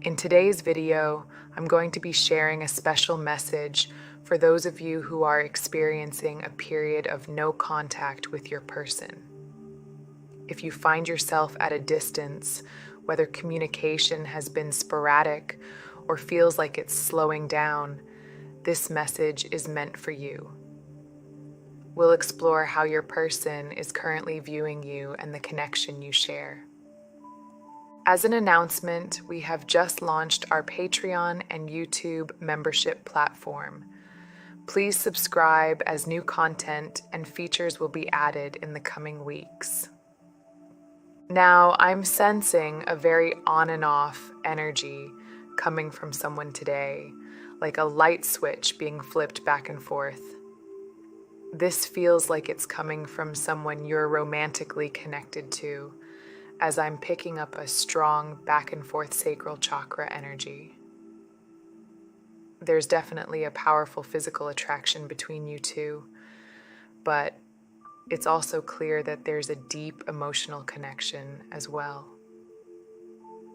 In today's video, I'm going to be sharing a special message for those of you who are experiencing a period of no contact with your person. If you find yourself at a distance, whether communication has been sporadic or feels like it's slowing down, this message is meant for you. We'll explore how your person is currently viewing you and the connection you share. As an announcement, we have just launched our Patreon and YouTube membership platform. Please subscribe as new content and features will be added in the coming weeks. Now, I'm sensing a very on and off energy coming from someone today, like a light switch being flipped back and forth. This feels like it's coming from someone you're romantically connected to, as I'm picking up a strong back and forth sacral chakra energy. There's definitely a powerful physical attraction between you two, but it's also clear that there's a deep emotional connection as well.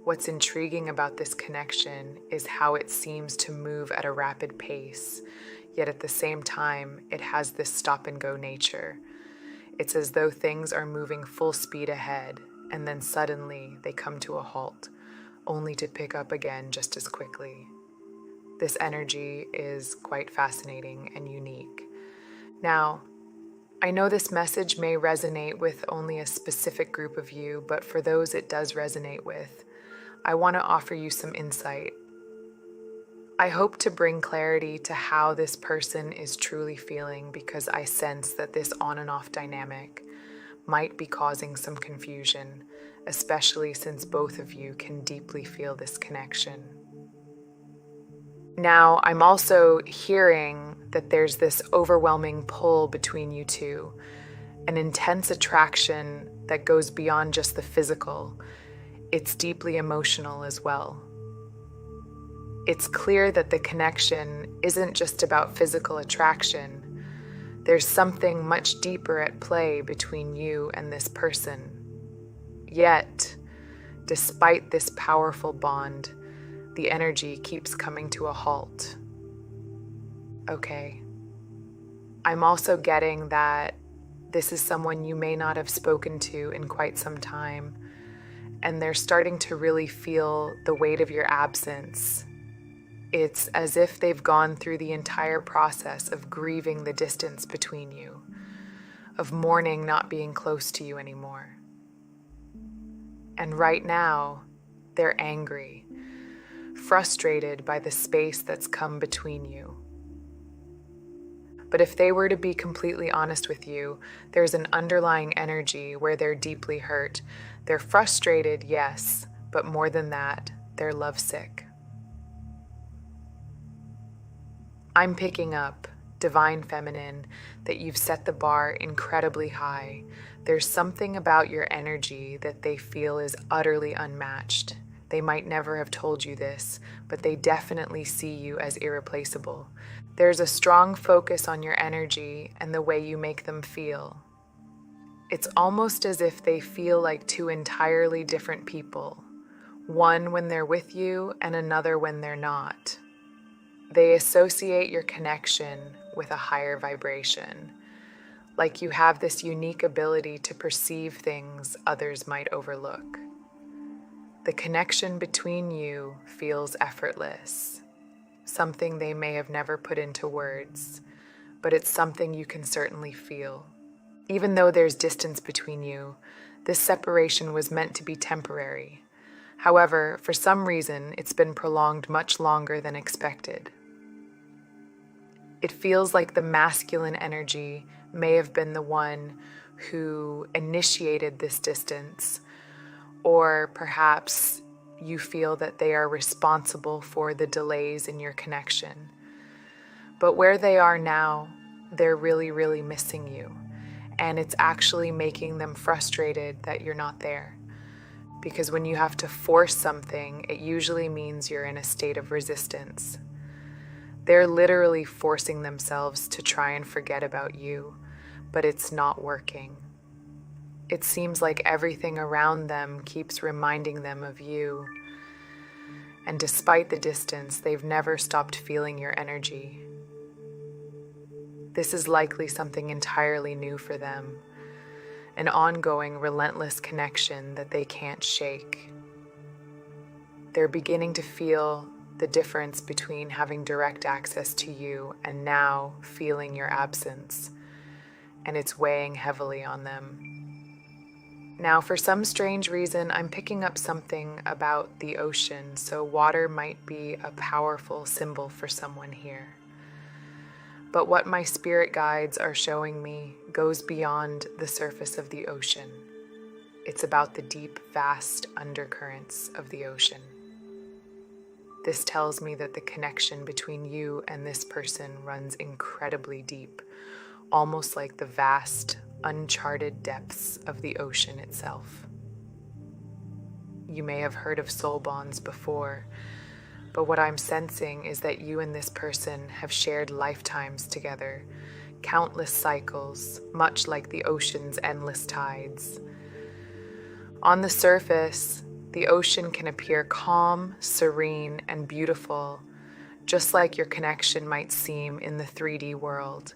What's intriguing about this connection is how it seems to move at a rapid pace, yet at the same time, it has this stop and go nature. It's as though things are moving full speed ahead, and then suddenly they come to a halt, only to pick up again just as quickly. This energy is quite fascinating and unique. Now, I know this message may resonate with only a specific group of you, but for those it does resonate with, I want to offer you some insight. I hope to bring clarity to how this person is truly feeling, because I sense that this on and off dynamic might be causing some confusion, especially since both of you can deeply feel this connection. Now, I'm also hearing that there's this overwhelming pull between you two, an intense attraction that goes beyond just the physical. It's deeply emotional as well. It's clear that the connection isn't just about physical attraction. There's something much deeper at play between you and this person. Yet, despite this powerful bond, the energy keeps coming to a halt. Okay. I'm also getting that this is someone you may not have spoken to in quite some time, and they're starting to really feel the weight of your absence. It's as if they've gone through the entire process of grieving the distance between you, of mourning not being close to you anymore. And right now, they're angry, frustrated by the space that's come between you. But if they were to be completely honest with you, there's an underlying energy where they're deeply hurt. They're frustrated, yes, but more than that, they're lovesick. I'm picking up, divine feminine, that you've set the bar incredibly high. There's something about your energy that they feel is utterly unmatched. They might never have told you this, but they definitely see you as irreplaceable. There's a strong focus on your energy and the way you make them feel. It's almost as if they feel like two entirely different people, one when they're with you and another when they're not. They associate your connection with a higher vibration, like you have this unique ability to perceive things others might overlook. The connection between you feels effortless, something they may have never put into words, but it's something you can certainly feel. Even though there's distance between you, this separation was meant to be temporary. However, for some reason, it's been prolonged much longer than expected. It feels like the masculine energy may have been the one who initiated this distance, or perhaps you feel that they are responsible for the delays in your connection. But where they are now, they're really, really missing you, and it's actually making them frustrated that you're not there. Because when you have to force something, it usually means you're in a state of resistance. They're literally forcing themselves to try and forget about you, but it's not working. It seems like everything around them keeps reminding them of you, and despite the distance, they've never stopped feeling your energy. This is likely something entirely new for them, an ongoing, relentless connection that they can't shake. They're beginning to feel the difference between having direct access to you and now feeling your absence, and it's weighing heavily on them. Now, for some strange reason, I'm picking up something about the ocean, so water might be a powerful symbol for someone here. But what my spirit guides are showing me goes beyond the surface of the ocean. It's about the deep, vast undercurrents of the ocean. This tells me that the connection between you and this person runs incredibly deep, almost like the vast, uncharted depths of the ocean itself. You may have heard of soul bonds before, but what I'm sensing is that you and this person have shared lifetimes together, countless cycles, much like the ocean's endless tides. On the surface, the ocean can appear calm, serene, and beautiful, just like your connection might seem in the 3D world.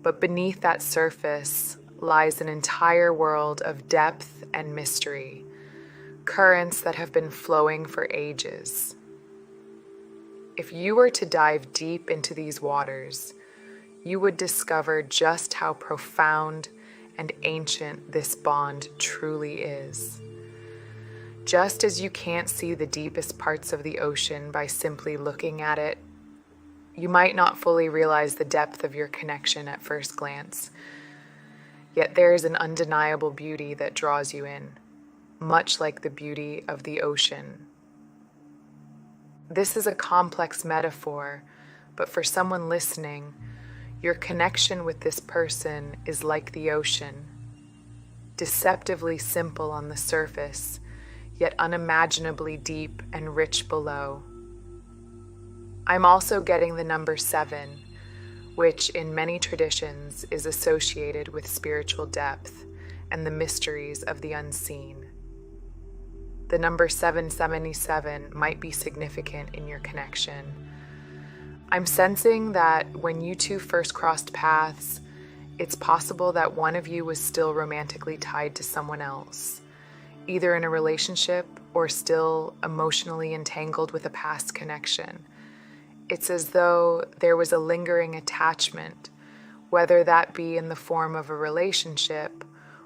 But beneath that surface lies an entire world of depth and mystery, currents that have been flowing for ages. If you were to dive deep into these waters, you would discover just how profound and ancient this bond truly is. Just as you can't see the deepest parts of the ocean by simply looking at it, you might not fully realize the depth of your connection at first glance. Yet there is an undeniable beauty that draws you in, much like the beauty of the ocean. This is a complex metaphor, but for someone listening, your connection with this person is like the ocean, deceptively simple on the surface, yet unimaginably deep and rich below. I'm also getting the number 7, which in many traditions is associated with spiritual depth and the mysteries of the unseen. The number 777 might be significant in your connection. I'm sensing that when you two first crossed paths, it's possible that one of you was still romantically tied to someone else, either in a relationship or still emotionally entangled with a past connection. It's as though there was a lingering attachment, whether that be in the form of a relationship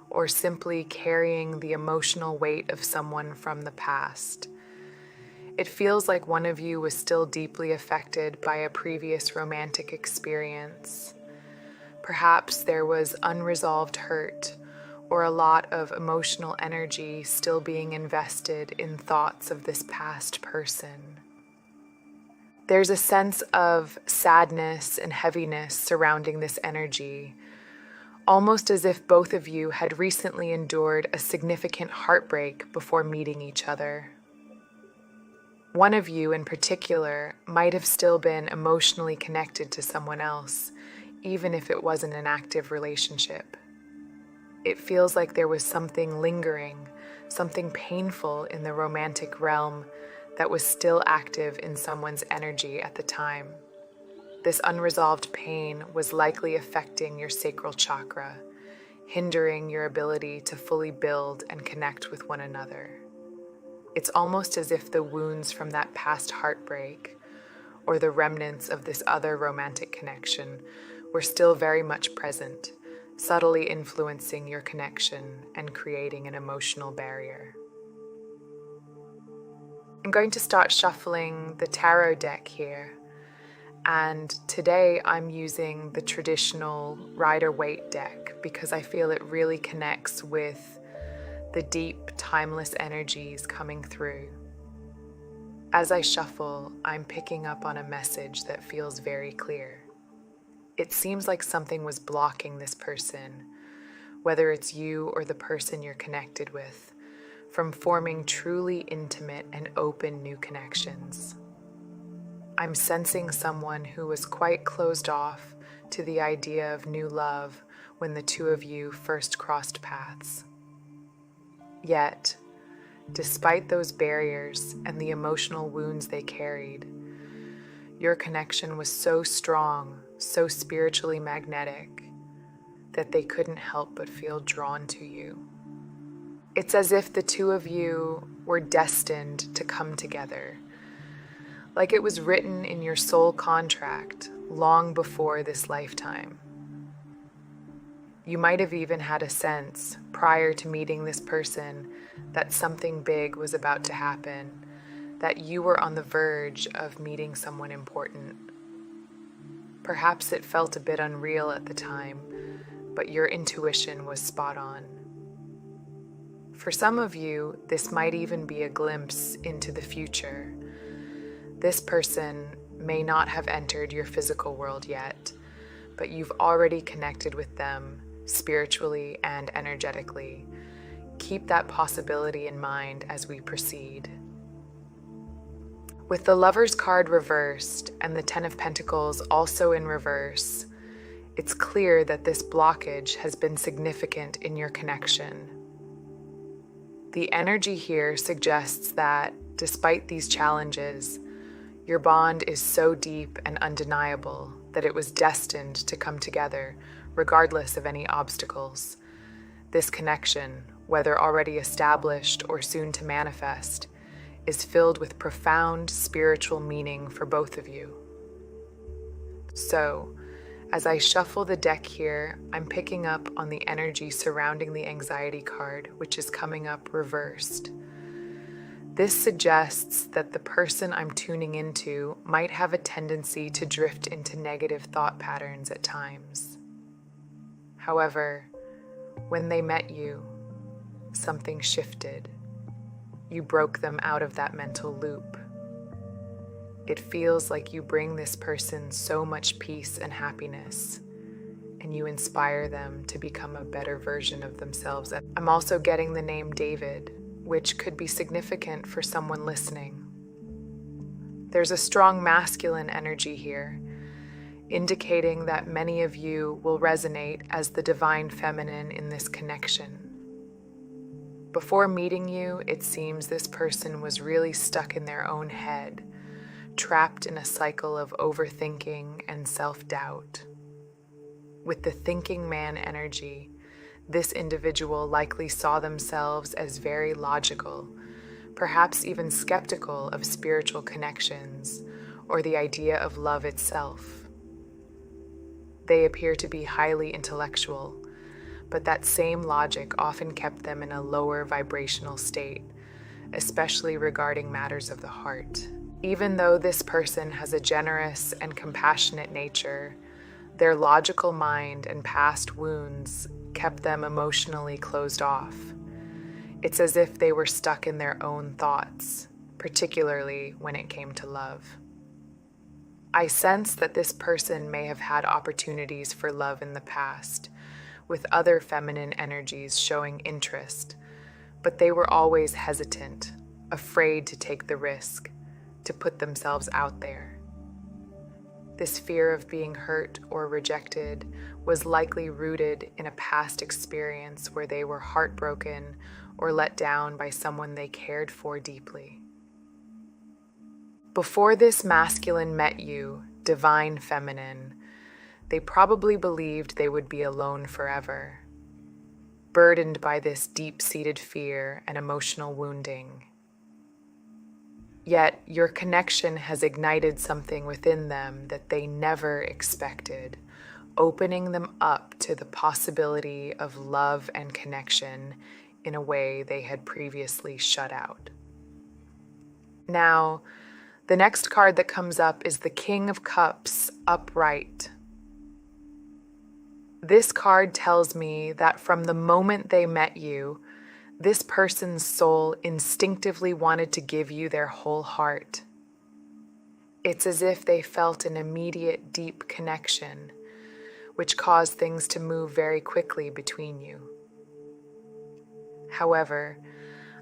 or simply carrying the emotional weight of someone from the past. It feels like one of you was still deeply affected by a previous romantic experience. Perhaps there was unresolved hurt or a lot of emotional energy still being invested in thoughts of this past person. There's a sense of sadness and heaviness surrounding this energy, almost as if both of you had recently endured a significant heartbreak before meeting each other. One of you in particular might have still been emotionally connected to someone else, even if it wasn't an active relationship. It feels like there was something lingering, something painful in the romantic realm that was still active in someone's energy at the time. This unresolved pain was likely affecting your sacral chakra, hindering your ability to fully build and connect with one another. It's almost as if the wounds from that past heartbreak, or the remnants of this other romantic connection, were still very much present, subtly influencing your connection and creating an emotional barrier. I'm going to start shuffling the tarot deck here, and today I'm using the traditional Rider-Waite deck because I feel it really connects with the deep, timeless energies coming through. As I shuffle, I'm picking up on a message that feels very clear. It seems like something was blocking this person, whether it's you or the person you're connected with, from forming truly intimate and open new connections. I'm sensing someone who was quite closed off to the idea of new love when the two of you first crossed paths. Yet, Despite those barriers and the emotional wounds they carried, your connection was so strong, so spiritually magnetic, that they couldn't help but feel drawn to you. It's as if the two of you were destined to come together, like it was written in your soul contract long before this lifetime. You might have even had a sense, prior to meeting this person, that something big was about to happen, that you were on the verge of meeting someone important. Perhaps it felt a bit unreal at the time, but your intuition was spot on. For some of you, this might even be a glimpse into the future. This person may not have entered your physical world yet, but you've already connected with them spiritually and energetically. Keep that possibility in mind as we proceed. With the Lover's card reversed and the Ten of Pentacles also in reverse, it's clear that this blockage has been significant in your connection. The energy here suggests that, despite these challenges, your bond is so deep and undeniable that it was destined to come together, regardless of any obstacles. This connection, whether already established or soon to manifest, is filled with profound spiritual meaning for both of you. So, as I shuffle the deck here, I'm picking up on the energy surrounding the anxiety card, which is coming up reversed. This suggests that the person I'm tuning into might have a tendency to drift into negative thought patterns at times. However, when they met you, something shifted. You broke them out of that mental loop. It feels like you bring this person so much peace and happiness, and you inspire them to become a better version of themselves. I'm also getting the name David, which could be significant for someone listening. There's a strong masculine energy here, indicating that many of you will resonate as the divine feminine in this connection. Before meeting you, it seems this person was really stuck in their own head, trapped in a cycle of overthinking and self-doubt. With the thinking man energy, this individual likely saw themselves as very logical, perhaps even skeptical of spiritual connections or the idea of love itself. They appear to be highly intellectual, but that same logic often kept them in a lower vibrational state, especially regarding matters of the heart. Even though this person has a generous and compassionate nature, their logical mind and past wounds kept them emotionally closed off. It's as if they were stuck in their own thoughts, particularly when it came to love. I sense that this person may have had opportunities for love in the past, with other feminine energies showing interest, but they were always hesitant, afraid to take the risk, to put themselves out there. This fear of being hurt or rejected was likely rooted in a past experience where they were heartbroken or let down by someone they cared for deeply. Before this masculine met you, divine feminine, they probably believed they would be alone forever, burdened by this deep-seated fear and emotional wounding. Yet your connection has ignited something within them that they never expected, opening them up to the possibility of love and connection in a way they had previously shut out. Now, the next card that comes up is the King of Cups upright. This card tells me that from the moment they met you, this person's soul instinctively wanted to give you their whole heart. It's as if they felt an immediate, deep connection, which caused things to move very quickly between you. However,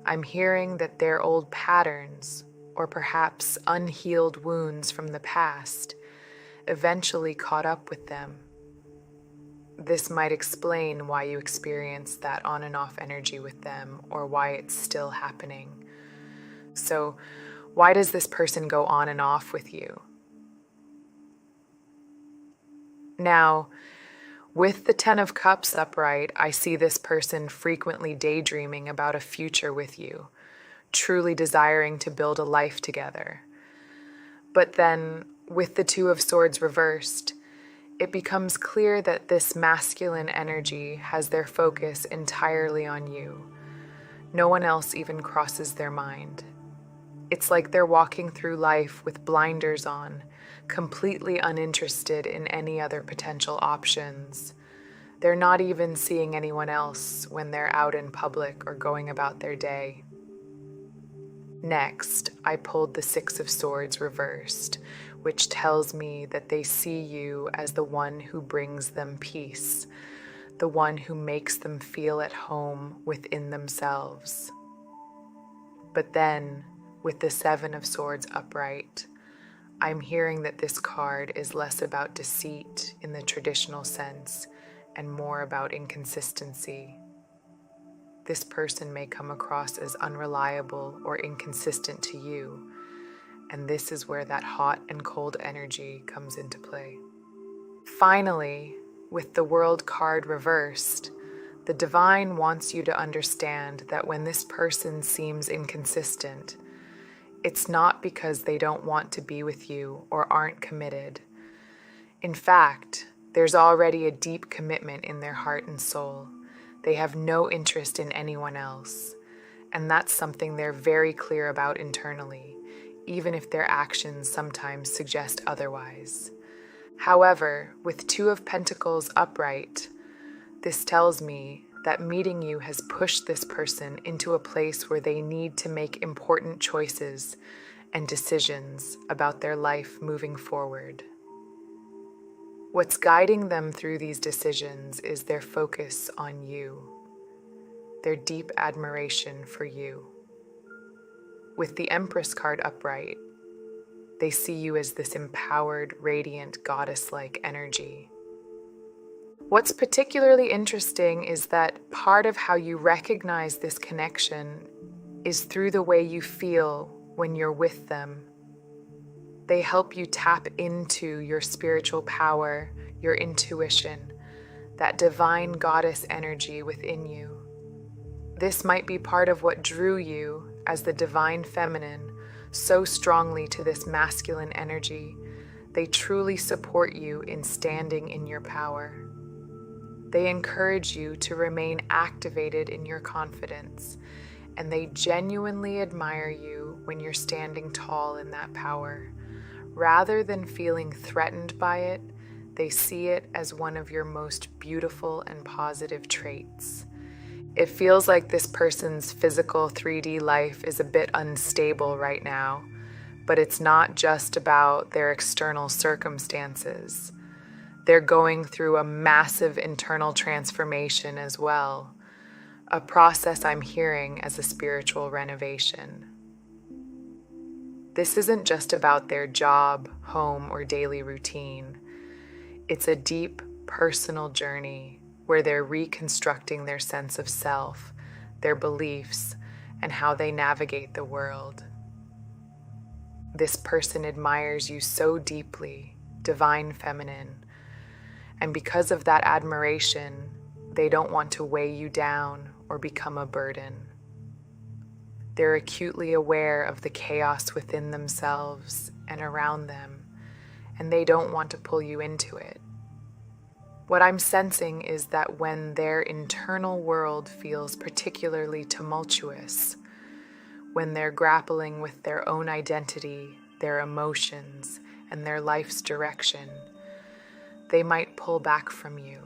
I'm hearing that their old patterns, or perhaps unhealed wounds from the past, eventually caught up with them. This might explain why you experience that on and off energy with them, or why it's still happening. So, why does this person go on and off with you? Now, with the Ten of Cups upright, I see this person frequently daydreaming about a future with you, truly desiring to build a life together. But then, with the Two of Swords reversed, it becomes clear that this masculine energy has their focus entirely on you. No one else even crosses their mind. It's like they're walking through life with blinders on, completely uninterested in any other potential options. They're not even seeing anyone else when they're out in public or going about their day. Next, I pulled the Six of Swords reversed, which tells me that they see you as the one who brings them peace, the one who makes them feel at home within themselves. But then, with the Seven of Swords upright, I'm hearing that this card is less about deceit in the traditional sense and more about inconsistency. This person may come across as unreliable or inconsistent to you, and this is where that hot and cold energy comes into play. Finally, with the World card reversed, the Divine wants you to understand that when this person seems inconsistent, it's not because they don't want to be with you or aren't committed. In fact, there's already a deep commitment in their heart and soul. They have no interest in anyone else, and that's something they're very clear about internally, even if their actions sometimes suggest otherwise. However, with Two of Pentacles upright, this tells me that meeting you has pushed this person into a place where they need to make important choices and decisions about their life moving forward. What's guiding them through these decisions is their focus on you, their deep admiration for you. With the Empress card upright, they see you as this empowered, radiant, goddess-like energy. What's particularly interesting is that part of how you recognize this connection is through the way you feel when you're with them. They help you tap into your spiritual power, your intuition, that divine goddess energy within you. This might be part of what drew you as the divine feminine so strongly to this masculine energy. They truly support you in standing in your power. They encourage you to remain activated in your confidence, and they genuinely admire you when you're standing tall in that power. Rather than feeling threatened by it, they see it as one of your most beautiful and positive traits. It feels like this person's physical 3D life is a bit unstable right now, but it's not just about their external circumstances. They're going through a massive internal transformation as well, a process I'm hearing as a spiritual renovation. This isn't just about their job, home, or daily routine. It's a deep, personal journey where they're reconstructing their sense of self, their beliefs, and how they navigate the world. This person admires you so deeply, divine feminine, and because of that admiration, they don't want to weigh you down or become a burden. They're acutely aware of the chaos within themselves and around them, and they don't want to pull you into it. What I'm sensing is that when their internal world feels particularly tumultuous, when they're grappling with their own identity, their emotions, and their life's direction, they might pull back from you.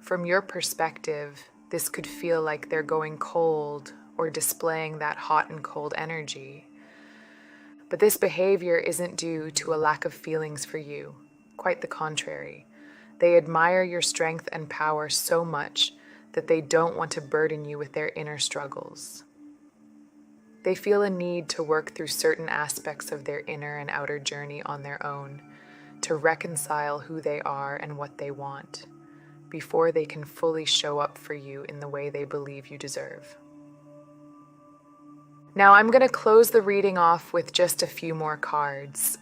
From your perspective, this could feel like they're going cold or displaying that hot and cold energy. But this behavior isn't due to a lack of feelings for you. Quite the contrary. They admire your strength and power so much that they don't want to burden you with their inner struggles. They feel a need to work through certain aspects of their inner and outer journey on their own, to reconcile who they are and what they want before they can fully show up for you in the way they believe you deserve. Now I'm going to close the reading off with just a few more cards.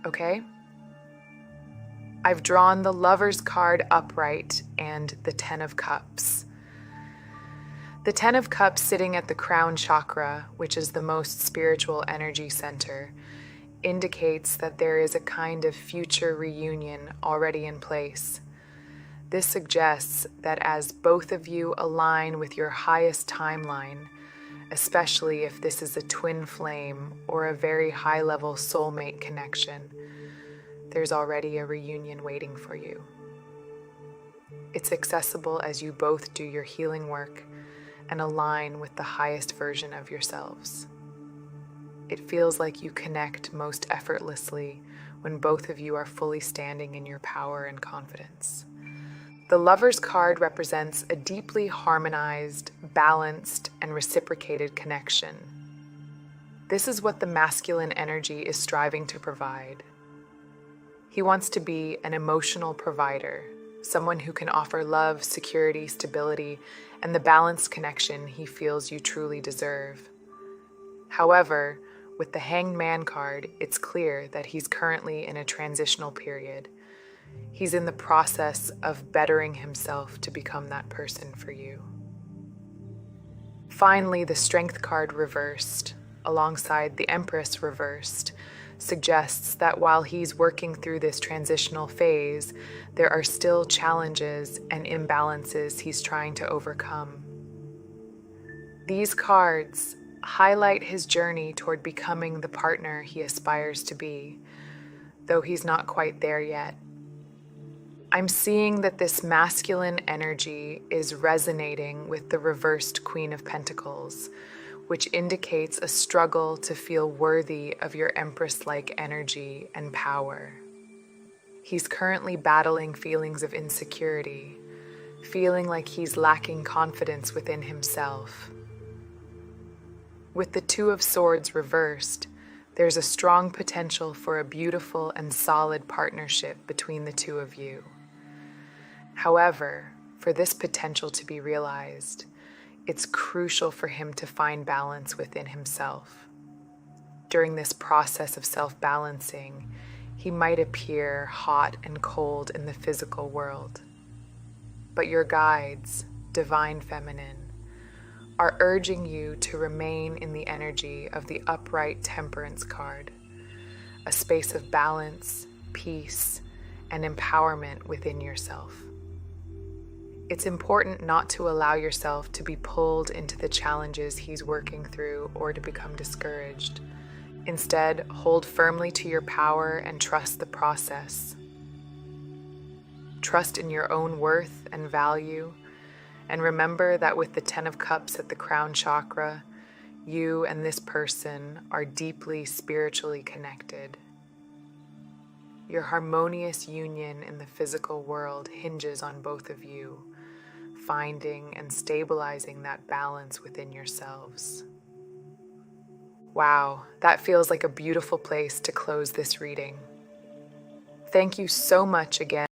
Okay? I've drawn the Lover's card upright and the Ten of Cups. The Ten of Cups sitting at the crown chakra, which is the most spiritual energy center, indicates that there is a kind of future reunion already in place. This suggests that as both of you align with your highest timeline, especially if this is a twin flame or a very high-level soulmate connection, there's already a reunion waiting for you. It's accessible as you both do your healing work and align with the highest version of yourselves. It feels like you connect most effortlessly when both of you are fully standing in your power and confidence. The Lover's card represents a deeply harmonized, balanced, and reciprocated connection. This is what the masculine energy is striving to provide. He wants to be an emotional provider, someone who can offer love, security, stability, and the balanced connection he feels you truly deserve. However, with the Hanged Man card, it's clear that he's currently in a transitional period. He's in the process of bettering himself to become that person for you. Finally, the Strength card reversed, alongside the Empress reversed, suggests that while he's working through this transitional phase, there are still challenges and imbalances he's trying to overcome. These cards highlight his journey toward becoming the partner he aspires to be, though he's not quite there yet. I'm seeing that this masculine energy is resonating with the reversed Queen of Pentacles, which indicates a struggle to feel worthy of your Empress-like energy and power. He's currently battling feelings of insecurity, feeling like he's lacking confidence within himself. With the Two of Swords reversed, there's a strong potential for a beautiful and solid partnership between the two of you. However, for this potential to be realized, it's crucial for him to find balance within himself. During this process of self-balancing, he might appear hot and cold in the physical world. But your guides, Divine Feminine, are urging you to remain in the energy of the upright Temperance card, a space of balance, peace, and empowerment within yourself. It's important not to allow yourself to be pulled into the challenges he's working through or to become discouraged. Instead, hold firmly to your power and trust the process. Trust in your own worth and value, and remember that with the Ten of Cups at the crown chakra, you and this person are deeply spiritually connected. Your harmonious union in the physical world hinges on both of you, finding and stabilizing that balance within yourselves. Wow, that feels like a beautiful place to close this reading. Thank you so much again